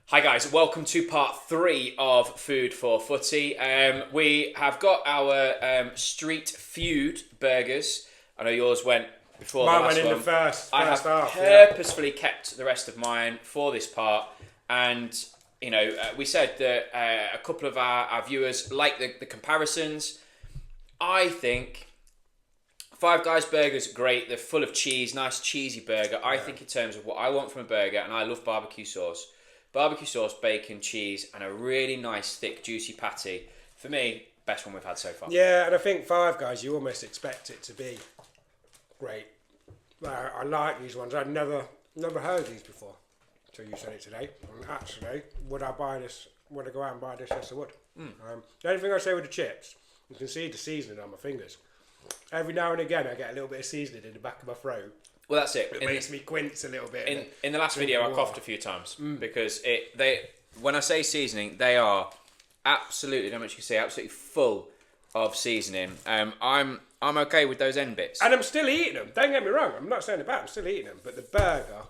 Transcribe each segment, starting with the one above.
Hi guys, welcome to part 3 of Food for Footy. We have got our Street Feud burgers. I know yours went before Mine the last went in one. the first I have half, purposefully kept the rest of mine for this part. And, we said that a couple of our viewers like the comparisons. I think Five Guys burgers are great. They're full of cheese, nice cheesy burger. I think in terms of what I want from a burger, and I love barbecue sauce. Barbecue sauce, bacon, cheese, and a really nice, thick, juicy patty. For me, best one we've had so far. Yeah, and I think Five Guys, you almost expect it to be great. I like these ones. I'd never heard of these before until you said it today. And actually, would I buy this? Would I go out and buy this? Yes, I would. The only thing I say with the chips, you can see the seasoning on my fingers. Every now and again, I get a little bit of seasoning in the back of my throat. Well, that's it. It makes me quince a little bit. In the last video, I coughed a few times because when I say seasoning, they are absolutely, how much you can say, absolutely full of seasoning. I'm okay with those end bits, And I'm still eating them. Don't get me wrong. I'm not saying about. I'm still eating them. But the burger,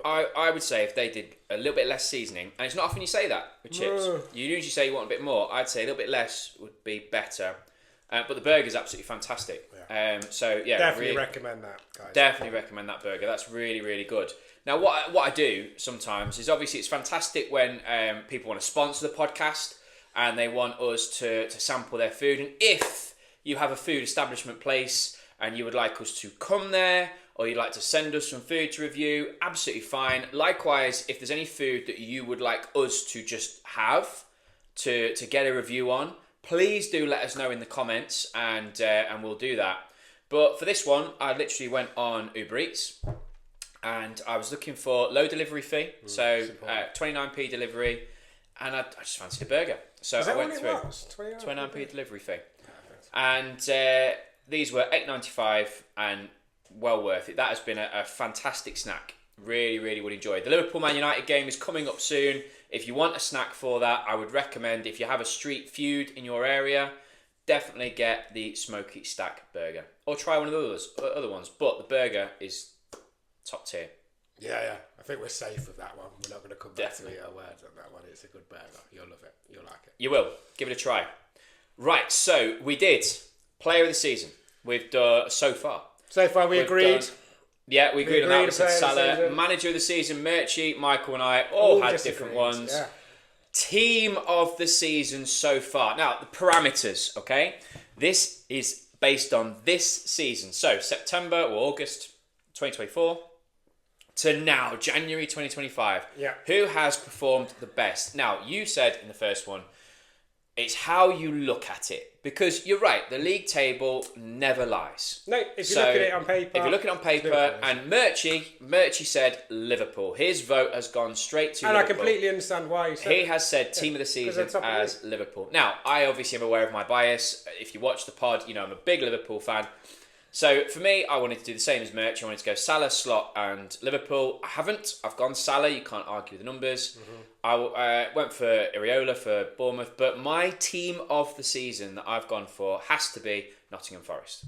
I would say if they did a little bit less seasoning, and it's not often you say that with chips. You usually say you want a bit more. I'd say a little bit less would be better. But the burger is absolutely fantastic. definitely recommend that, guys. Definitely recommend that burger. That's really, really good. Now, what I do sometimes is obviously it's fantastic when people want to sponsor the podcast and they want us to sample their food. And if you have a food establishment place and you would like us to come there or you'd like to send us some food to review, absolutely fine. Likewise, if there's any food that you would like us to just have to get a review on, please do let us know in the comments and we'll do that. But for this one, I literally went on Uber Eats and I was looking for low delivery fee, so 29p delivery, and I just fancied a burger. So I went through 29p delivery fee. And these were $8.95 and well worth it. That has been a fantastic snack. Really, really would enjoy it. The Liverpool Man United game is coming up soon. If you want a snack for that, I would recommend, if you have a Street Feud in your area, definitely get the Smoky Stack burger. Or try one of the other ones. But the burger is top tier. Yeah. I think we're safe with that one. We're not going to come back Definitely. to our words on that one. It's a good burger. You'll love it. You'll like it. You will. Give it a try. Right, so we did Player of the Season. We've done so far. So far we agreed. Yeah, we agreed on that. We said Salah. Season. Manager of the Season, Murchie, Michael and I all had different ones. Yeah. Team of the season so far. Now, the parameters, okay? This is based on this season. So, September or August 2024 to now, January 2025. Yeah. Who has performed the best? Now, you said in the first one, it's how you look at it. Because you're right, the league table never lies. No, if you look at it on paper. If you look at it on paper, and Murchie said Liverpool. His vote has gone straight to and Liverpool. I completely understand why he said He has said team of the season as Liverpool. Now, I obviously am aware of my bias. If you watch the pod, you know I'm a big Liverpool fan. So for me, I wanted to do the same as Murchie. I wanted to go Salah, Slot and Liverpool. I haven't. I've gone Salah. You can't argue with the numbers. I went for Areola for Bournemouth. But my team of the season that I've gone for has to be Nottingham Forest.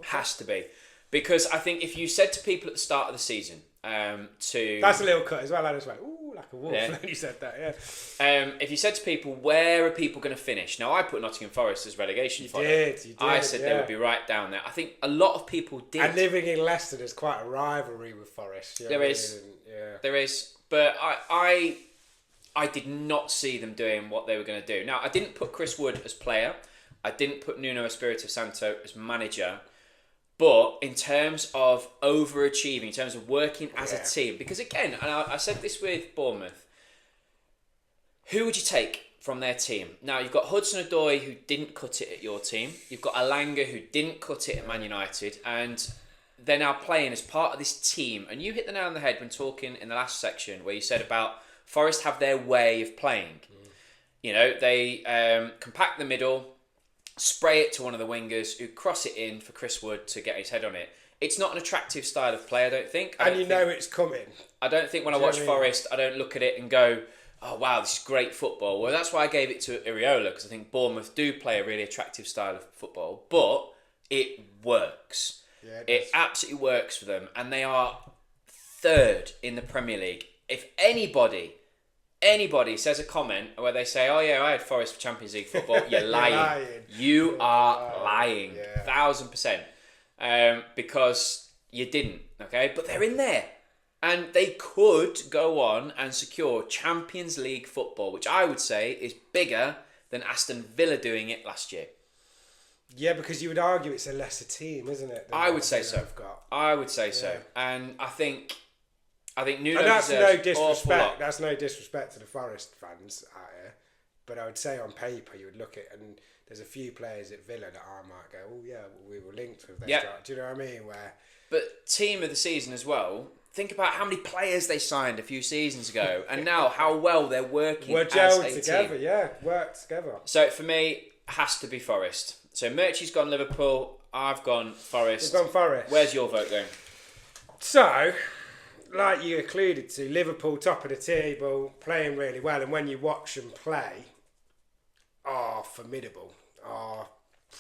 Has to be. Because I think if you said to people at the start of the season That's a little cut as well. I just went, ooh, like a wolf when you said that, yeah. If you said to people, where are people going to finish? Now, I put Nottingham Forest as relegation fodder. You did, I said they would be right down there. I think a lot of people did. And living in Leicester, there's quite a rivalry with Forest. There is. There is. But I did not see them doing what they were going to do. Now, I didn't put Chris Wood as player. I didn't put Nuno Espirito Santo as manager. But in terms of overachieving, in terms of working as a team, because again, and I said this with Bournemouth, who would you take from their team? Now, you've got Hudson-Odoi, who didn't cut it at your team. You've got Alanga, who didn't cut it at Man United. And they're now playing as part of this team. And you hit the nail on the head when talking in the last section where you said about Forest have their way of playing. You know, they compact the middle, spray it to one of the wingers who cross it in for Chris Wood to get his head on it. It's not an attractive style of play, I don't think. It's coming. I don't think when I watch Forest, I don't look at it and go, oh wow, this is great football. Well, that's why I gave it to Areola, because I think Bournemouth do play a really attractive style of football, but it works. Yeah, it absolutely works for them, and they are third in the Premier League. If anybody anybody says a comment where they say, "Oh yeah, I had Forest for Champions League football," you're lying. lying. You are lying. Yeah. 1000%. Because you didn't. Okay, but they're in there, and they could go on and secure Champions League football, which I would say is bigger than Aston Villa doing it last year. Yeah, because you would argue it's a lesser team, isn't it? I would say so. I would say so, and I think Nuno and that's deserves no an awful lot. disrespect. That's no disrespect to the Forest fans out here, but I would say on paper you would look at, and there's a few players at Villa that I might go, oh yeah, we were linked with their strike. Do you know what I mean? But team of the season as well. Think about how many players they signed a few seasons ago, and now how well they're working. We're as gelled a together, team. yeah, worked together. So for me, has to be Forest. So Murchie's gone Liverpool. I've gone Forest. We've gone Forest. Where's your vote going? So, like you alluded to, Liverpool top of the table, playing really well, and when you watch them play, are formidable, are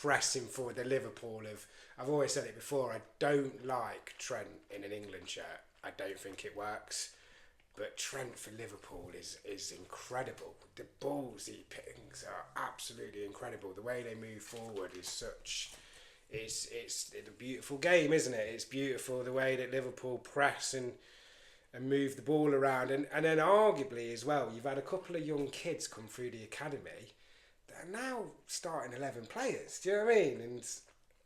pressing forward. The Liverpool of, I've always said it before, I don't like Trent in an England shirt. I don't think it works. But Trent for Liverpool is incredible. The balls he pings are absolutely incredible. The way they move forward is such... It's a beautiful game, isn't it? It's beautiful the way that Liverpool press and move the ball around. And then arguably as well, you've had a couple of young kids come through the academy that are now starting 11 players. Do you know what I mean? And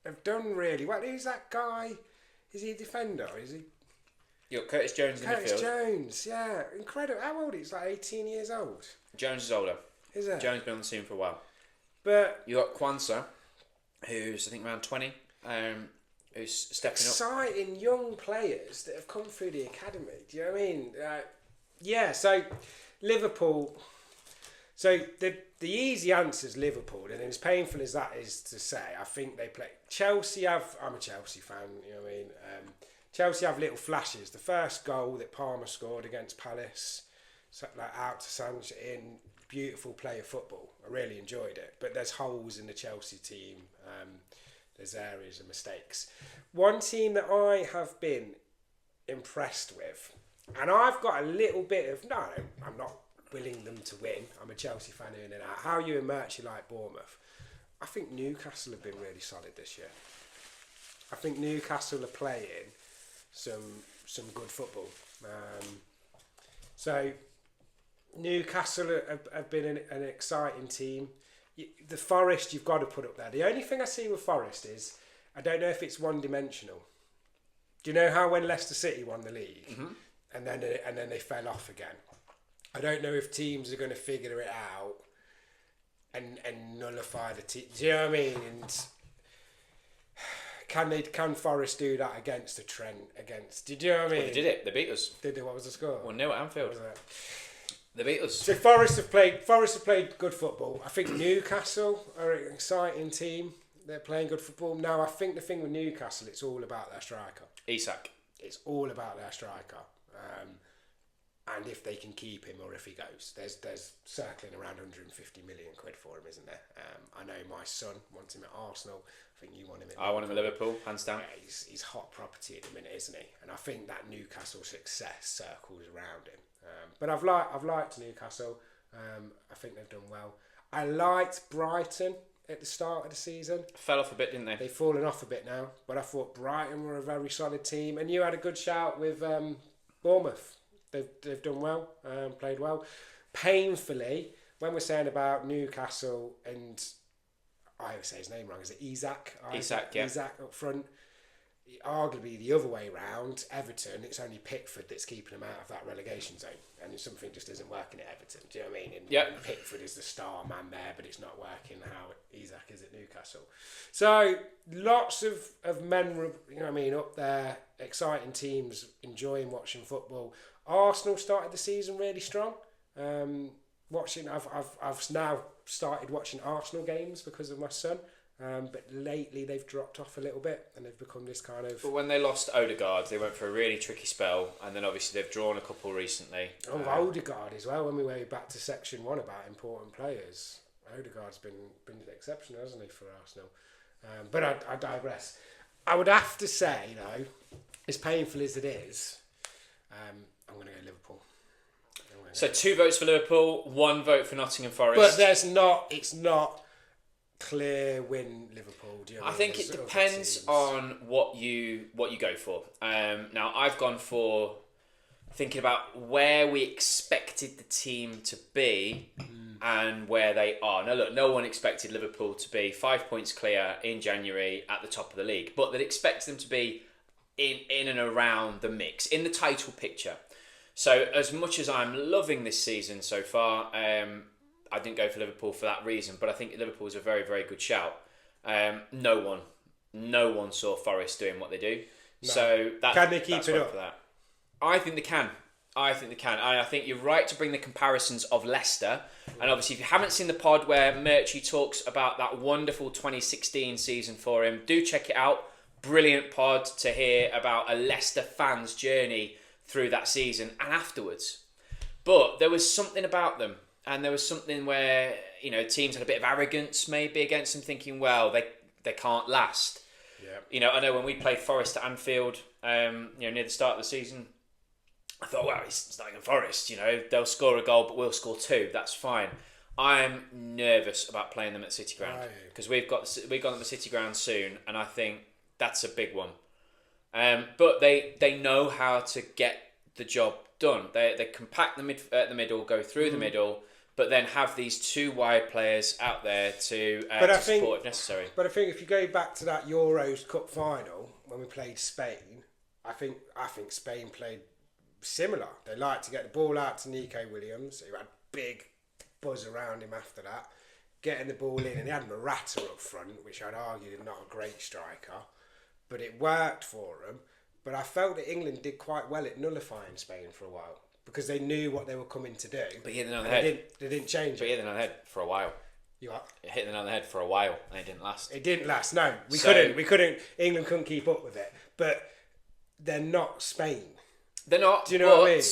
have done really well. Who's that guy? Is he a defender? Is he... You got Curtis Jones in the field. Curtis Jones, yeah. Incredible. How old is he? He's like 18 years old. Jones is older. Is it? Jones been on the scene for a while. But You got Kwanzaa, who's I think around 20, who's stepping up. exciting young players that have come through the academy. Do you know what I mean? Yeah, so Liverpool... So the easy answer is Liverpool, and as painful as that is to say, I think they play... Chelsea have... I'm a Chelsea fan, you know what I mean? Chelsea have little flashes. The first goal that Palmer scored against Palace, like out to Sanchez in, beautiful play of football. I really enjoyed it. But there's holes in the Chelsea team. There's areas of mistakes. One team that I have been impressed with, and I've got a little bit of... No, I'm not willing them to win. I'm a Chelsea fan in and out. How you and Murchie like Bournemouth? I think Newcastle have been really solid this year. I think Newcastle are playing some good football. So Newcastle have been an exciting team. The Forest you've got to put up there. The only thing I see with Forest is I don't know if it's one-dimensional. Do you know how when Leicester City won the league and then they fell off again? I don't know if teams are going to figure it out and nullify the team. Do you know what I mean? And can Forest do that against a Trent? Do you know what I mean? Well, they did it. They beat us. Did they? What was the score? 1-0 at Anfield. What was that? They beat us. So Forest have played good football. I think Newcastle are an exciting team. They're playing good football. Now I think the thing with Newcastle, it's all about their striker. Isak. It's all about their striker. And if they can keep him or if he goes. There's circling around 150 million quid for him, isn't there? I know my son wants him at Arsenal. I think you want him at Liverpool. I want him at Liverpool, hands down. Yeah, he's hot property at the minute, isn't he? And I think that Newcastle success circles around him. But I've liked Newcastle. I think they've done well. I liked Brighton at the start of the season. Fell off a bit, didn't they? They've fallen off a bit now. But I thought Brighton were a very solid team. And you had a good shout with Bournemouth. They've done well, played well. Painfully, when we're saying about Newcastle and I always say his name wrong, is it Isak? Isak, yeah. Isak up front. Arguably the other way round, Everton, it's only Pickford that's keeping them out of that relegation zone. And something just isn't working at Everton. Do you know what I mean? And Pickford is the star man there, but it's not working how Isak is at Newcastle. So lots of men, you know what I mean, up there, exciting teams, enjoying watching football. Arsenal started the season really strong. I've now started watching Arsenal games because of my son. But lately they've dropped off a little bit and they've become this kind of... But when they lost Odegaard, they went for a really tricky spell, and then obviously they've drawn a couple recently. Odegaard as well, when we went back to section 1 about important players. Odegaard's been exceptional, hasn't he, for Arsenal? But I digress. I would have to say, though, as painful as it is, I'm going to go Liverpool. So 2 votes for Liverpool, 1 vote for Nottingham Forest. But it's not clear win Liverpool. Do you know I think it depends on what you go for. Now I've gone for thinking about where we expected the team to be and where they are. Now look, no one expected Liverpool to be 5 points clear in January at the top of the league, but they'd expect them to be in and around the mix, in the title picture. So as much as I'm loving this season so far, I didn't go for Liverpool for that reason, but I think Liverpool is a very, very good shout. No one saw Forest doing what they do. No. So can they keep it up? For that. I think they can. I think you're right to bring the comparisons of Leicester. And obviously, if you haven't seen the pod where Murchie talks about that wonderful 2016 season for him, do check it out. Brilliant pod to hear about a Leicester fan's journey through that season and afterwards. But there was something about them. And there was something where, teams had a bit of arrogance maybe against them, thinking, well, they can't last. Yeah. I know when we played Forest at Anfield, near the start of the season, I thought, well, it's Nottingham Forest, they'll score a goal, but we'll score 2. That's fine. I'm nervous about playing them at City Ground because we've got them at City Ground soon, and I think that's a big one. But they know how to get the job done. They compact the middle, go through the middle, but then have these 2 wide players out there to support if necessary. But I think if you go back to that Euros Cup final when we played Spain, I think Spain played similar. They liked to get the ball out to Nico Williams, who had big buzz around him after that, getting the ball in, and he had Morata up front, which I'd argue is not a great striker, but it worked for them. But I felt that England did quite well at nullifying Spain for a while because they knew what they were coming to do. But hit them on the head. They didn't change it. But hit them on the head for a while. You what? It hit them on the head for a while and it didn't last. It didn't last. No, we couldn't. England couldn't keep up with it. But they're not Spain. They're not. Do you know what I mean?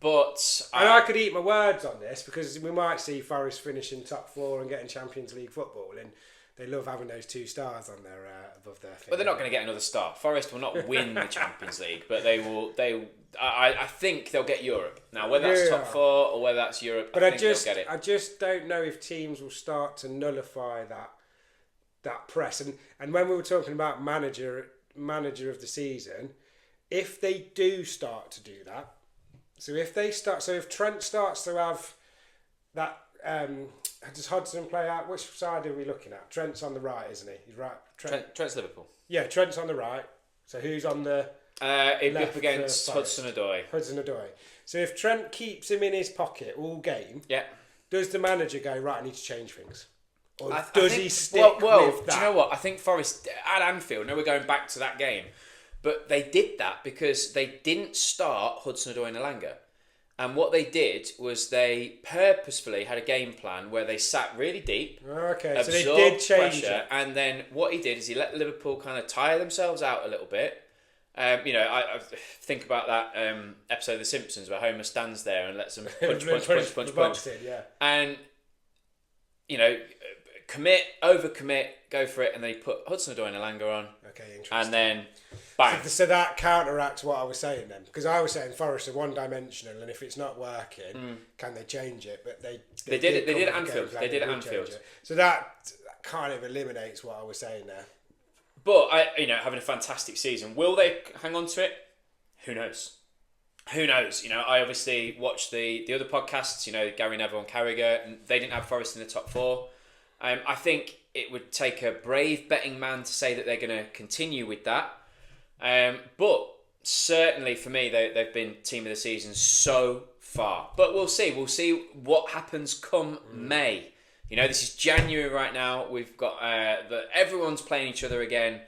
But I could eat my words on this because we might see Forest finishing top 4 and getting Champions League football, and they love having those 2 stars on their above their thing. But they're not going to get another star. Forest will not win the Champions League, but they will. I think they'll get Europe. Now, whether that's top 4 or whether that's Europe, I think they'll get it. I just don't know if teams will start to nullify that press. And when we were talking about manager of the season, if they do start to do that, if Trent starts to have that. Does Hodgson play out? Which side are we looking at? Trent's on the right, isn't he? He's right. Trent's Liverpool. Yeah, Trent's on the right. So who's on the it'd be up against Hudson-Odoi. Hudson-Odoi. So if Trent keeps him in his pocket all game, does the manager go, right, I need to change things? Or does he stick with that? Do you know what? I think Forest at Anfield, now we're going back to that game, but they did that because they didn't start Hudson-Odoi and Elanga. And what they did was they purposefully had a game plan where they sat really deep. Okay, so they did change pressure, it. And then what he did is he let Liverpool kind of tire themselves out a little bit. I think about that episode of The Simpsons where Homer stands there and lets them punch. And, overcommit, go for it, and then he put Hudson-Odoi and Elanga on. Okay, interesting. And then, bang. So that counteracts what I was saying then. Because I was saying Forest are one-dimensional, and if it's not working, can they change it? But they did it. They did it at Anfield. So that kind of eliminates what I was saying there. But having a fantastic season, will they hang on to it? Who knows? I obviously watched the other podcasts. Gary Neville and Carragher, and they didn't have Forest in the top 4. I think it would take a brave betting man to say that they're going to continue with that. But certainly for me, they've been team of the season so far. But we'll see. We'll see what happens come May. This is January right now. We've got everyone's playing each other again.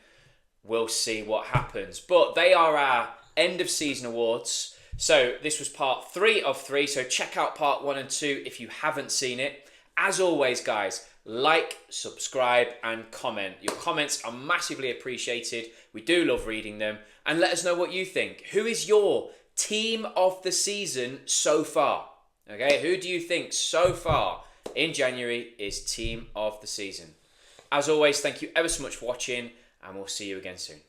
We'll see what happens. But they are our end of season awards. So this was part 3 of 3. So check out part 1 and 2 if you haven't seen it. As always, guys, like, subscribe, and comment. Your comments are massively appreciated. We do love reading them. And let us know what you think. Who is your team of the season so far? Okay, who do you think so far in January is team of the season? As always, thank you ever so much for watching, and we'll see you again soon.